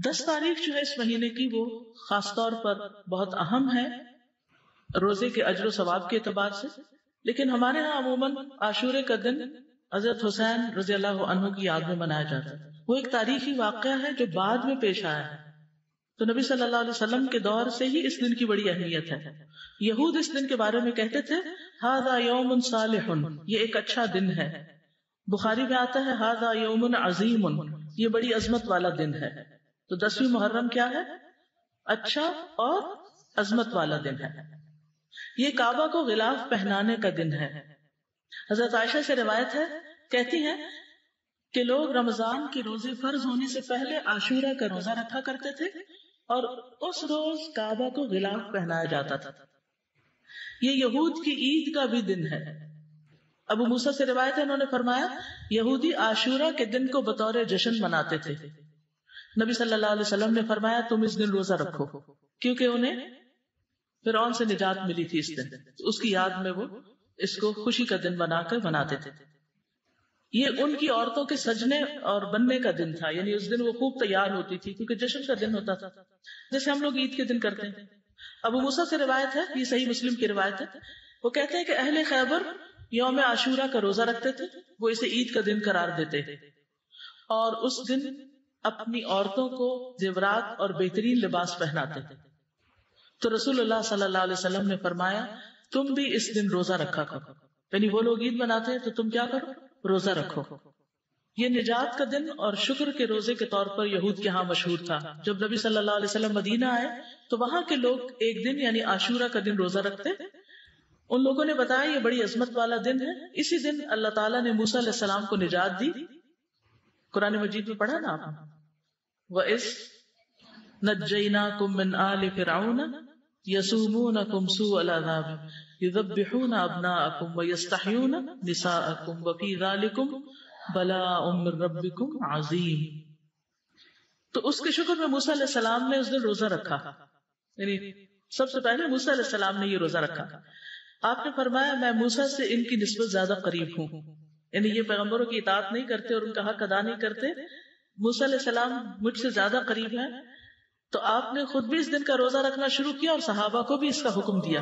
10 تاریخ جو ہے اس مہینے کی وہ خاص طور پر بہت اہم ہے روزے کے اجر و ثواب کے اعتبار سے، لیکن ہمارے ہاں عموماً عاشورے کا دن حضرت حسین رضی اللہ عنہ کی یاد میں منایا جاتا ہے۔ وہ ایک تاریخی واقعہ ہے جو بعد میں پیش آیا ہے، تو نبی صلی اللہ علیہ وسلم کے دور سے ہی اس دن کی بڑی اہمیت ہے۔ یہود اس دن کے بارے میں کہتے تھے ھذا یوم صالح، یہ ایک اچھا دن ہے۔ بخاری میں آتا ہے ھذا یوم عظیم، یہ بڑی عظمت والا دن ہے۔ تو 10ویں محرم کیا ہے؟ اچھا اور عظمت والا دن ہے۔ یہ کعبہ کو غلاف پہنانے کا دن ہے۔ حضرت عائشہ سے روایت ہے، کہتی ہیں کہ لوگ رمضان کے روزے فرض ہونے سے پہلے عاشورہ کا روزہ رکھا کرتے تھے اور اس روز کعبہ کو غلاف پہنایا جاتا تھا۔ یہ یہود کی عید کا بھی دن ہے۔ ابو موسیٰ سے روایت ہے، انہوں نے فرمایا یہودی عاشورہ کے دن کو بطور جشن مناتے تھے۔ نبی صلی اللہ علیہ وسلم نے فرمایا تم اس دن روزہ رکھو، کیونکہ انہیں فرعون سے نجات ملی تھی اس دن، اس کی یاد میں وہ اس کو خوشی کا دن بنا کر مناتے تھے۔ یہ ان کی عورتوں کے سجنے اور بننے کا دن تھا، یعنی اس دن وہ خوب تیار ہوتی تھی کیونکہ جشن کا دن ہوتا تھا، جیسے ہم لوگ عید کے دن کرتے ہیں۔ ابو موسیٰ سے روایت ہے، یہ صحیح مسلم کی روایت ہے، وہ کہتے ہیں کہ اہل خیبر یوم عاشورہ کا روزہ رکھتے تھے، وہ اسے عید کا دن قرار دیتے اور اس دن اپنی عورتوں کو زیورات اور بہترین لباس پہناتے تھے۔ تو رسول اللہ صلی اللہ علیہ وسلم نے فرمایا تم بھی اس دن روزہ رکھا کرو، یعنی وہ لوگ عید مناتے ہیں تو تم کیا کرو؟ روزہ رکھو۔ یہ نجات کا دن اور شکر کے روزے کے طور پر یہود کے ہاں مشہور تھا۔ جب نبی صلی اللہ علیہ وسلم مدینہ آئے تو وہاں کے لوگ ایک دن یعنی عاشورہ کا دن روزہ رکھتے۔ ان لوگوں نے بتایا یہ بڑی عظمت والا دن ہے، اسی دن اللہ تعالیٰ نے موسیٰ علیہ السلام کو نجات دی۔ قرآن مجید میں پڑھا نا آپ، وَإِذْ نَجَّيْنَاكُمْ مِنْ آلِ فِرْعَوْنَ يَسُومُونَكُمْ سُوءَ الْعَذَابِ يُذَبِّحُونَ أَبْنَاءَكُمْ وَيَسْتَحْيُونَ نِسَاءَكُمْ وَفِي ذَلِكُمْ بَلَاءٌ مِّن رَبِّكُمْ عَظِيمٌ۔ تو اس کے شکر میں موسیٰ علیہ السلام نے اس دن روزہ رکھا، یعنی سب سے پہلے موسیٰ علیہ السلام نے یہ روزہ رکھا۔ آپ نے فرمایا میں موسیٰ سے ان کی نسبت زیادہ قریب ہوں، یعنی یہ پیغمبروں کی اطاعت نہیں کرتے اور ان کا حق ادا نہیں کرتے، موسیٰ علیہ السلام مجھ سے زیادہ قریب ہیں۔ تو آپ نے خود بھی اس دن کا روزہ رکھنا شروع کیا اور صحابہ کو بھی اس کا حکم دیا۔